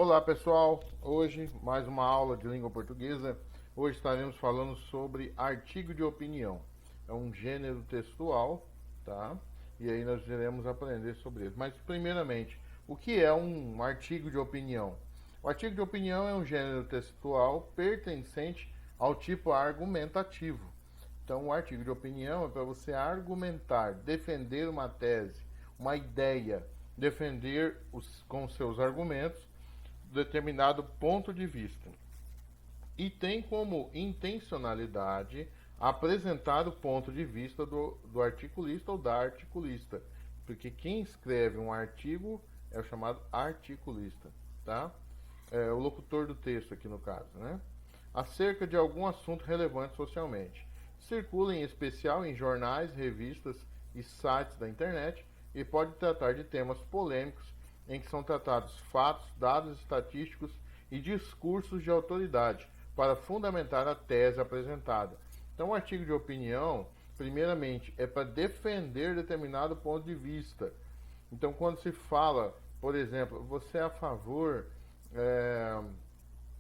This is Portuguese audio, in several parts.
Olá pessoal, hoje mais uma aula de língua portuguesa. Hoje estaremos falando sobre artigo de opinião. É um gênero textual, tá? E aí nós iremos aprender sobre ele. Mas primeiramente, o que é um artigo de opinião? O artigo de opinião é um gênero textual pertencente ao tipo argumentativo. Então, o artigo de opinião é para você argumentar, defender uma tese, uma ideia, defender com seus argumentos determinado ponto de vista. E tem como intencionalidade apresentar o ponto de vista do articulista ou da articulista. Porque quem escreve um artigo é o chamado articulista, tá? É o locutor do texto aqui no caso, né? Acerca de algum assunto relevante socialmente. Circula em especial em jornais, revistas e sites da internet e pode tratar de temas polêmicos em que são tratados fatos, dados estatísticos e discursos de autoridade para fundamentar a tese apresentada. Então, o artigo de opinião, primeiramente, é para defender determinado ponto de vista. Então, quando se fala, por exemplo, você é a favor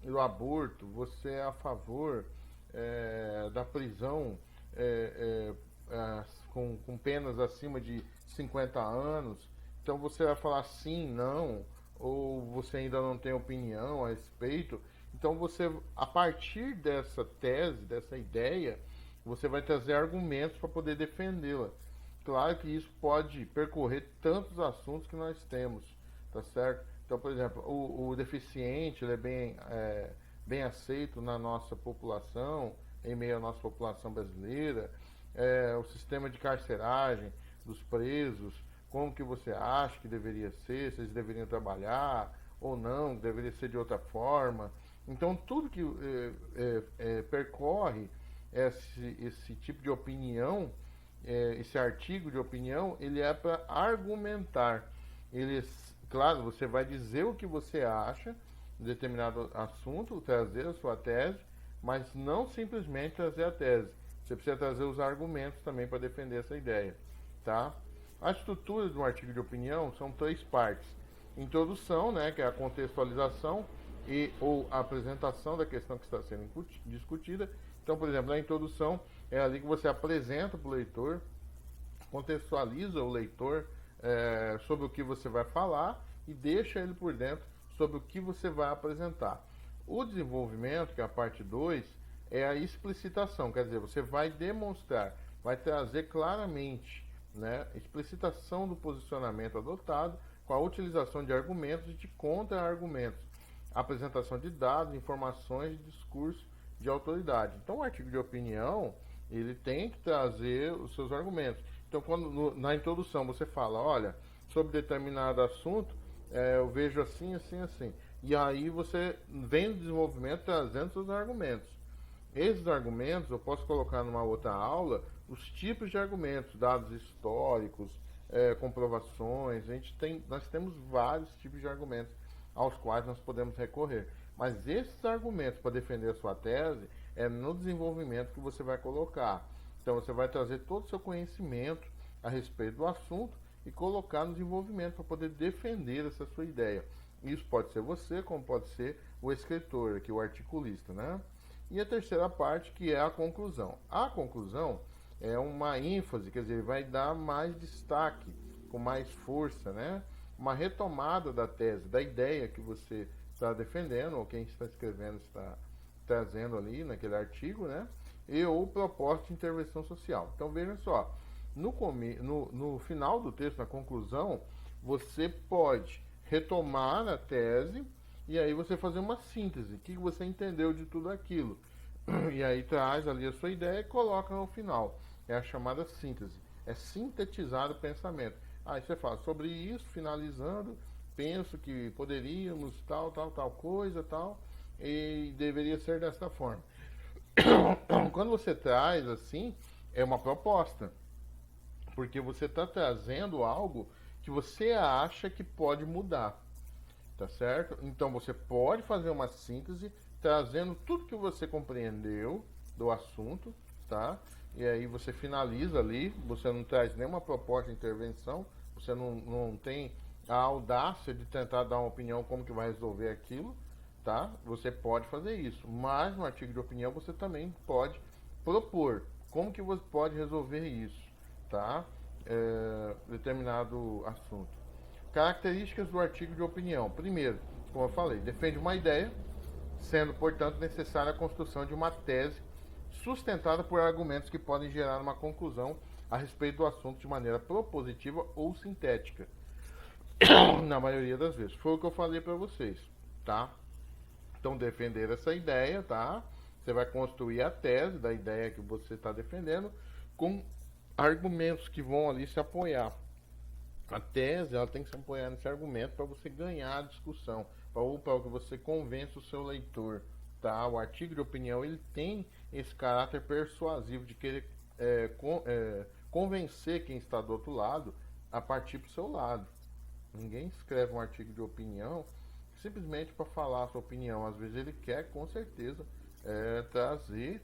do aborto, você é a favor da prisão com penas acima de 50 anos, então você vai falar sim, não, ou você ainda não tem opinião a respeito. Então você, a partir dessa tese, dessa ideia, você vai trazer argumentos para poder defendê-la. Claro que isso pode percorrer tantos assuntos que nós temos, tá certo? Então, por exemplo, o deficiente ele bem aceito na nossa população, em meio à nossa população brasileira, o sistema de carceragem dos presos, como que você acha que deveria ser, se eles deveriam trabalhar ou não, deveria ser de outra forma. Então, tudo que percorre esse tipo de opinião, esse artigo de opinião, ele é para argumentar. Ele, claro, você vai dizer o que você acha de determinado assunto, trazer a sua tese, mas não simplesmente trazer a tese. Você precisa trazer os argumentos também para defender essa ideia, tá? A estrutura de um artigo de opinião são três partes. Introdução, né, que é a contextualização ou a apresentação da questão que está sendo discutida. Então, por exemplo, na introdução é ali que você apresenta para o leitor, contextualiza o leitor sobre o que você vai falar e deixa ele por dentro sobre o que você vai apresentar. O desenvolvimento, que é a parte 2, é a explicitação, quer dizer, você vai demonstrar, vai trazer claramente, né, explicitação do posicionamento adotado com a utilização de argumentos e de contra-argumentos, apresentação de dados, informações e discurso de autoridade. Então, o artigo de opinião, ele tem que trazer os seus argumentos. Então, quando na introdução você fala, olha, sobre determinado assunto, eu vejo assim, assim, assim. E aí você vem no desenvolvimento trazendo seus argumentos. Esses argumentos eu posso colocar numa outra aula, os tipos de argumentos, dados históricos, comprovações. Nós temos vários tipos de argumentos aos quais nós podemos recorrer. Mas esses argumentos para defender a sua tese é no desenvolvimento que você vai colocar. Então você vai trazer todo o seu conhecimento a respeito do assunto e colocar no desenvolvimento para poder defender essa sua ideia. Isso pode ser você, como pode ser o escritor, aqui, o articulista, né? E a terceira parte, que é a conclusão. A conclusão é uma ênfase, quer dizer, vai dar mais destaque, com mais força, né? Uma retomada da tese, da ideia que você está defendendo, ou quem está escrevendo está trazendo ali naquele artigo, né? E ou proposta de intervenção social. Então veja só, no final do texto, na conclusão, você pode retomar a tese e aí você fazer uma síntese. O que você entendeu de tudo aquilo? E aí traz ali a sua ideia e coloca no final. É a chamada síntese. É sintetizar o pensamento. Aí você fala sobre isso, finalizando, penso que poderíamos tal coisa, tal, e deveria ser desta forma. Quando você traz assim, é uma proposta, porque você está trazendo algo que você acha que pode mudar, tá certo? Então você pode fazer uma síntese trazendo tudo que você compreendeu do assunto, tá? E aí você finaliza ali, você não traz nenhuma proposta de intervenção, você não tem a audácia de tentar dar uma opinião como que vai resolver aquilo, tá? Você pode fazer isso, mas no artigo de opinião você também pode propor como que você pode resolver isso, tá? Determinado assunto. Características do artigo de opinião. Primeiro, como eu falei, defende uma ideia, sendo, portanto, necessária a construção de uma tese sustentada por argumentos que podem gerar uma conclusão a respeito do assunto de maneira propositiva ou sintética. Na maioria das vezes. Foi o que eu falei para vocês, tá? Então, defender essa ideia, tá? Você vai construir a tese da ideia que você está defendendo com argumentos que vão ali se apoiar. A tese, ela tem que se apoiar nesse argumento para você ganhar a discussão, para que você convença o seu leitor, tá? O artigo de opinião, ele tem esse caráter persuasivo de querer convencer quem está do outro lado a partir para o seu lado. Ninguém escreve um artigo de opinião simplesmente para falar a sua opinião. Às vezes ele quer, com certeza, trazer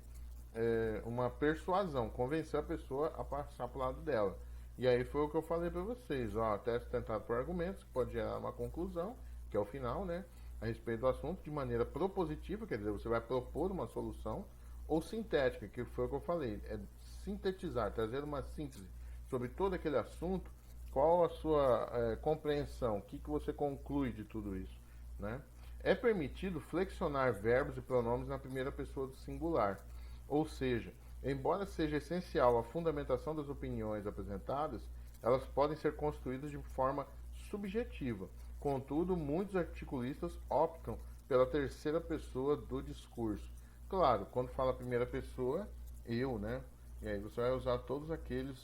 uma persuasão, convencer a pessoa a passar para o lado dela. E aí foi o que eu falei para vocês. Ó, teste tentado por argumentos, que pode gerar uma conclusão, que é o final, né? A respeito do assunto, de maneira propositiva, quer dizer, você vai propor uma solução, ou sintética, que foi o que eu falei. É sintetizar, trazer uma síntese sobre todo aquele assunto. Qual a sua compreensão? O que você conclui de tudo isso? Né? É permitido flexionar verbos e pronomes na primeira pessoa do singular. Ou seja, embora seja essencial a fundamentação das opiniões apresentadas, elas podem ser construídas de forma subjetiva. Contudo, muitos articulistas optam pela terceira pessoa do discurso. Claro, quando fala primeira pessoa, eu, né? E aí você vai usar todos aqueles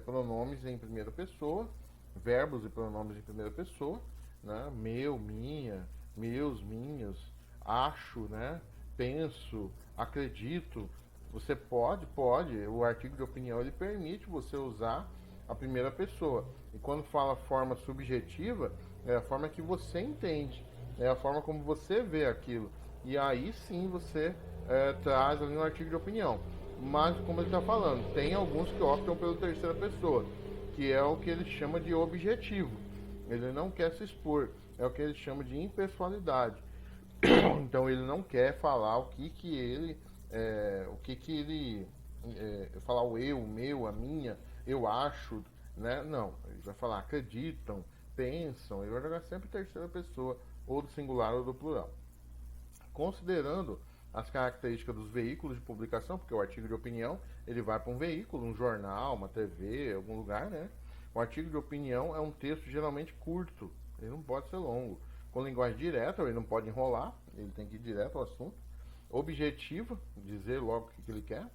pronomes em primeira pessoa, verbos e pronomes em primeira pessoa, né? Meu, minha, meus, minhas, acho, né? Penso, acredito. Você pode, o artigo de opinião ele permite você usar a primeira pessoa. E quando fala forma subjetiva, é a forma que você entende, é a forma como você vê aquilo. E aí sim você traz ali no artigo de opinião. Mas, como ele está falando, tem alguns que optam pela terceira pessoa, que é o que ele chama de objetivo. Ele não quer se expor, é o que ele chama de impessoalidade. Então ele não quer falar o que ele falar o eu, o meu, a minha, eu acho, né? Não, ele vai falar acreditam, pensam, ele vai jogar sempre terceira pessoa, ou do singular ou do plural. Considerando as características dos veículos de publicação, porque o artigo de opinião ele vai para um veículo, um jornal, uma TV, algum lugar, né? O artigo de opinião é um texto geralmente curto, ele não pode ser longo. Com linguagem direta, ele não pode enrolar, ele tem que ir direto ao assunto. Objetiva, dizer logo o que ele quer.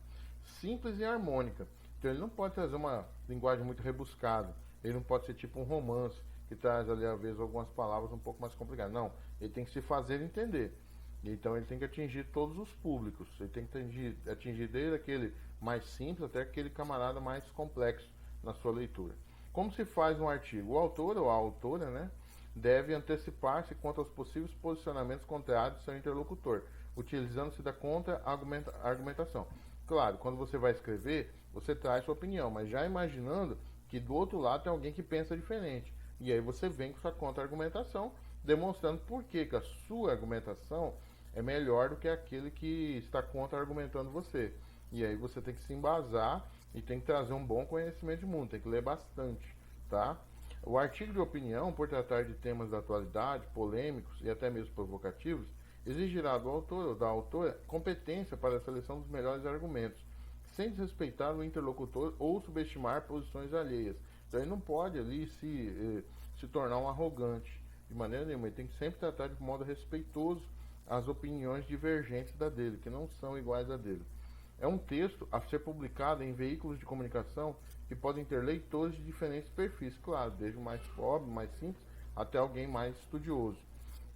Simples e harmônica. Então ele não pode trazer uma linguagem muito rebuscada. Ele não pode ser tipo um romance, que traz ali, às vezes, algumas palavras um pouco mais complicadas. Não, ele tem que se fazer entender. Então ele tem que atingir todos os públicos. Ele tem que atingir desde aquele mais simples até aquele camarada mais complexo na sua leitura. Como se faz um artigo? O autor ou a autora, né, deve antecipar-se quanto aos possíveis posicionamentos contrários do seu interlocutor, utilizando-se da contra-argumentação. Claro, quando você vai escrever, você traz sua opinião, mas já imaginando que do outro lado tem alguém que pensa diferente. E aí você vem com sua contra-argumentação, demonstrando por que a sua argumentação é melhor do que aquele que está contra-argumentando você. E aí você tem que se embasar e tem que trazer um bom conhecimento de mundo, tem que ler bastante, tá? O artigo de opinião, por tratar de temas da atualidade, polêmicos e até mesmo provocativos, exigirá do autor ou da autora competência para a seleção dos melhores argumentos, sem desrespeitar o interlocutor ou subestimar posições alheias. Então ele não pode ali se tornar um arrogante, de maneira nenhuma. Ele tem que sempre tratar de modo respeitoso as opiniões divergentes da dele, que não são iguais a dele. É um texto a ser publicado em veículos de comunicação que podem ter leitores de diferentes perfis, claro, desde o mais pobre, mais simples, até alguém mais estudioso.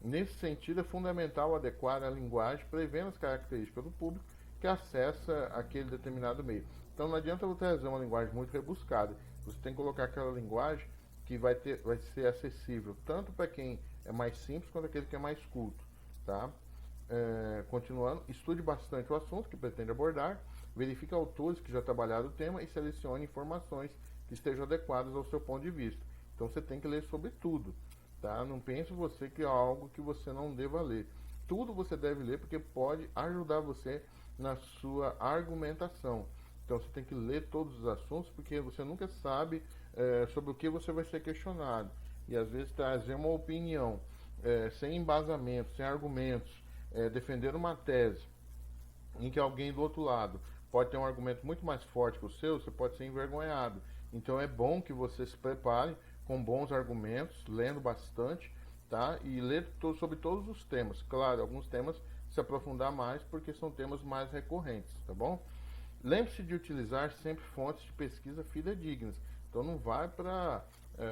Nesse sentido, é fundamental adequar a linguagem, prevendo as características do público que acessa aquele determinado meio. Então não adianta você trazer uma linguagem muito rebuscada, você tem que colocar aquela linguagem que vai ser acessível tanto para quem é mais simples quanto aquele que é mais culto, tá? Continuando, estude bastante o assunto que pretende abordar, verifique autores que já trabalharam o tema e selecione informações que estejam adequadas ao seu ponto de vista. Então você tem que ler sobre tudo. tá? Não pense você que é algo que você não deva ler. Tudo você deve ler porque pode ajudar você na sua argumentação. Então você tem que ler todos os assuntos porque você nunca sabe sobre o que você vai ser questionado. E às vezes trazer uma opinião sem embasamento, sem argumentos, defender uma tese em que alguém do outro lado pode ter um argumento muito mais forte que o seu, você pode ser envergonhado. Então é bom que você se prepare com bons argumentos, lendo bastante, tá? E ler sobre todos os temas. Claro, alguns temas se aprofundar mais porque são temas mais recorrentes, tá bom? Lembre-se de utilizar sempre fontes de pesquisa fidedignas. Então não vai para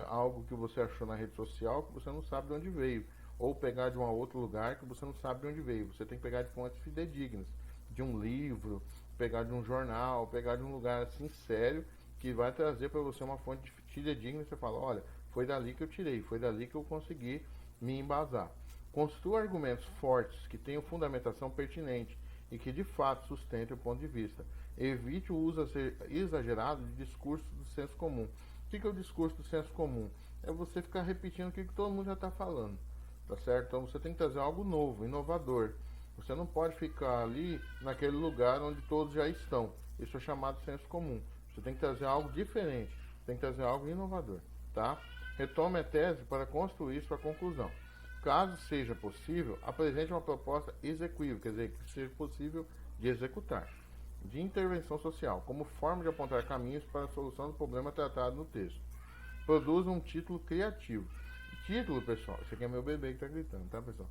algo que você achou na rede social que você não sabe de onde veio, ou pegar de um outro lugar que você não sabe de onde veio. Você tem que pegar de fontes fidedignas, de um livro, pegar de um jornal, pegar de um lugar assim sério que vai trazer para você uma fonte fidedigna e você fala, olha, foi dali que eu tirei, foi dali que eu consegui me embasar. Construa argumentos fortes que tenham fundamentação pertinente e que de fato sustentem o ponto de vista. Evite o uso exagerado de discurso do senso comum. O que é o discurso do senso comum? É você ficar repetindo o que todo mundo já está falando, tá certo? Então você tem que trazer algo novo, inovador. Você não pode ficar ali naquele lugar onde todos já estão. Isso é chamado senso comum. Você tem que trazer algo diferente, tem que trazer algo inovador, tá? Retome a tese para construir sua conclusão. Caso seja possível, apresente uma proposta execuível, quer dizer, que seja possível de executar, de intervenção social, como forma de apontar caminhos para a solução do problema tratado no texto. Produza um título criativo. Título, pessoal, esse aqui é meu bebê que está gritando, tá, pessoal?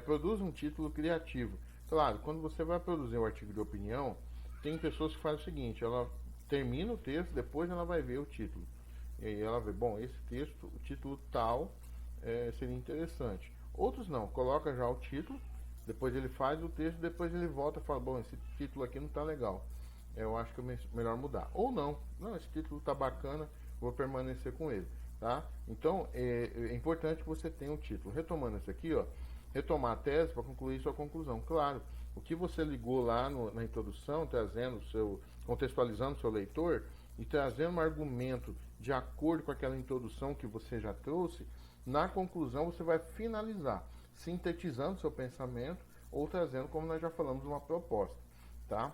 Produza um título criativo. Claro, quando você vai produzir um artigo de opinião, tem pessoas que fazem o seguinte, ela termina o texto, depois ela vai ver o título. E aí ela vê, bom, esse texto, o título tal, seria interessante. Outros não, coloca já o título, depois ele faz o texto, depois ele volta e fala, bom, esse título aqui não está legal, eu acho que é melhor mudar. Ou não, esse título está bacana, vou permanecer com ele, tá? Então, é importante que você tenha um título. Retomando isso aqui, ó, retomar a tese para concluir sua conclusão. Claro, o que você ligou lá na introdução, contextualizando o seu leitor e trazendo um argumento de acordo com aquela introdução que você já trouxe, na conclusão você vai finalizar, sintetizando seu pensamento ou trazendo, como nós já falamos, uma proposta, tá?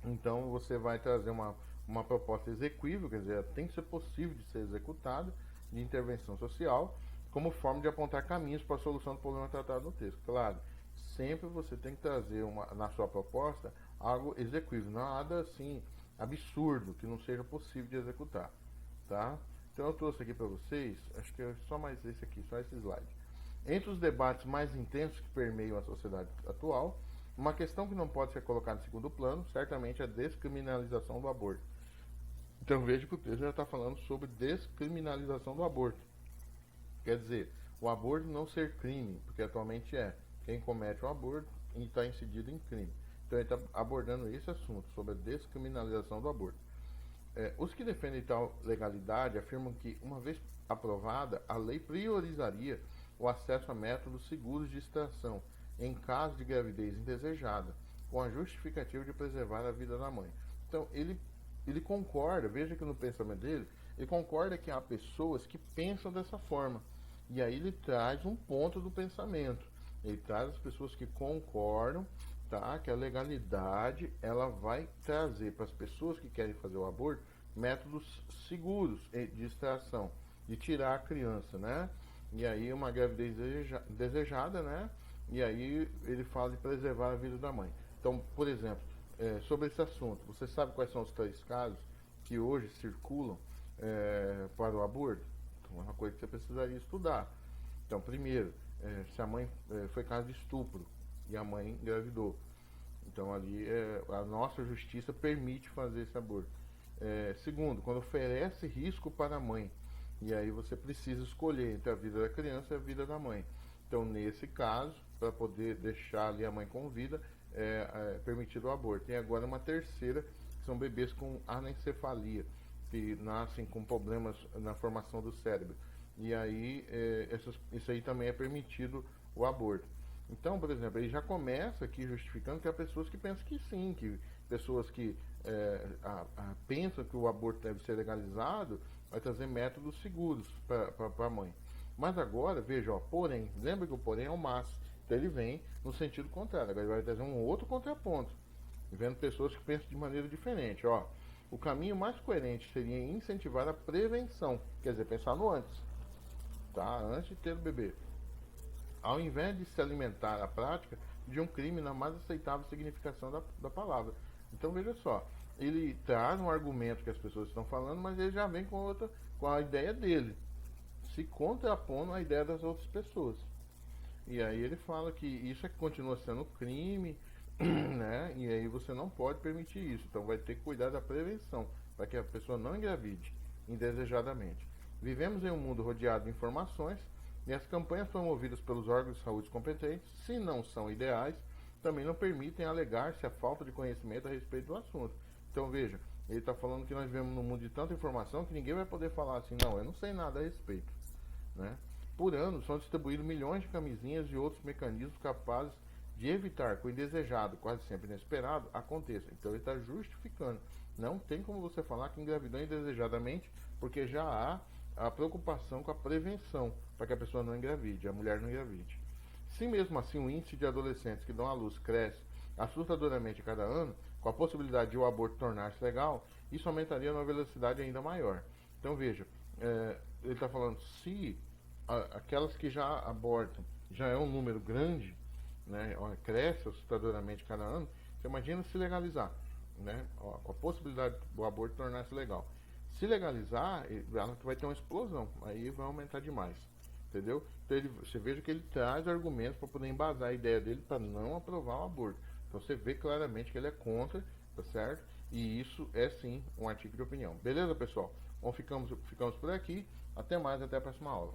Então você vai trazer uma proposta execuível, quer dizer, tem que ser possível de ser executada, de intervenção social, como forma de apontar caminhos para a solução do problema tratado no texto. Claro, sempre você tem que trazer na sua proposta algo execuível, nada assim absurdo, que não seja possível de executar, tá? Então eu trouxe aqui para vocês, acho que é só mais esse aqui, só esse slide. Entre os debates mais intensos que permeiam a sociedade atual, uma questão que não pode ser colocada em segundo plano, certamente é a descriminalização do aborto. Então veja que o texto já está falando sobre descriminalização do aborto. Quer dizer, o aborto não ser crime, porque atualmente é. Quem comete o aborto está incidido em crime. Então ele está abordando esse assunto, sobre a descriminalização do aborto. Os que defendem tal legalidade afirmam que, uma vez aprovada, a lei priorizaria o acesso a métodos seguros de extração, em caso de gravidez indesejada, com a justificativa de preservar a vida da mãe. Então ele concorda, veja que no pensamento dele, ele concorda que há pessoas que pensam dessa forma. E aí ele traz um ponto do pensamento. Ele traz as pessoas que concordam, tá, que a legalidade ela vai trazer para as pessoas que querem fazer o aborto métodos seguros de extração, de tirar a criança, né? E aí uma gravidez desejada, né? E aí ele fala de preservar a vida da mãe. Então, por exemplo, sobre esse assunto, você sabe quais são os 3 casos que hoje circulam para o aborto? Então, é uma coisa que você precisaria estudar. Então, primeiro, se a mãe foi caso de estupro e a mãe engravidou. Então, ali a nossa justiça permite fazer esse aborto. Segundo, quando oferece risco para a mãe. E aí você precisa escolher entre a vida da criança e a vida da mãe. Então, nesse caso, para poder deixar ali a mãe com vida, é permitido o aborto. E agora uma terceira, que são bebês com anencefalia, que nascem com problemas na formação do cérebro. E aí, isso aí também é permitido o aborto. Então, por exemplo, ele já começa aqui justificando que há pessoas que pensam que sim, que pessoas que pensam que o aborto deve ser legalizado, vai trazer métodos seguros para a mãe. Mas agora, veja, ó, porém, lembra que o porém é o mas. Então ele vem no sentido contrário. Agora ele vai trazer um outro contraponto, vendo pessoas que pensam de maneira diferente. Ó, o caminho mais coerente seria incentivar a prevenção, quer dizer, pensar no antes, tá? Antes de ter o bebê. Ao invés de se alimentar a prática de um crime na mais aceitável significação da palavra. Então veja só, ele traz um argumento que as pessoas estão falando, mas ele já vem com outra, com a ideia dele, se contrapondo à ideia das outras pessoas. E aí ele fala que isso é que continua sendo crime, né? E aí você não pode permitir isso. Então vai ter que cuidar da prevenção, para que a pessoa não engravide indesejadamente. Vivemos em um mundo rodeado de informações e as campanhas promovidas pelos órgãos de saúde competentes, se não são ideais, também não permitem alegar-se a falta de conhecimento a respeito do assunto. Então veja, ele está falando que nós vivemos num mundo de tanta informação que ninguém vai poder falar assim, não, eu não sei nada a respeito, né? Por ano, são distribuídos milhões de camisinhas e outros mecanismos capazes de evitar que o indesejado, quase sempre inesperado, aconteça. Então ele está justificando. Não tem como você falar que engravidou indesegadamente, porque já há a preocupação com a prevenção, para que a pessoa não engravide, a mulher não engravide. Se mesmo assim o índice de adolescentes que dão à luz cresce assustadoramente a cada ano, com a possibilidade de o aborto tornar-se legal, isso aumentaria numa velocidade ainda maior. Então veja, ele está falando, se aquelas que já abortam já é um número grande, né, cresce assustadoramente cada ano, você imagina se legalizar, né, com a possibilidade do aborto tornar-se legal. Se legalizar, ela vai ter uma explosão, aí vai aumentar demais, entendeu? Então você veja que ele traz argumentos para poder embasar a ideia dele para não aprovar o aborto. Então você vê claramente que ele é contra, tá certo? E isso é sim um artigo de opinião. Beleza, pessoal? Bom, ficamos por aqui. Até mais, até a próxima aula.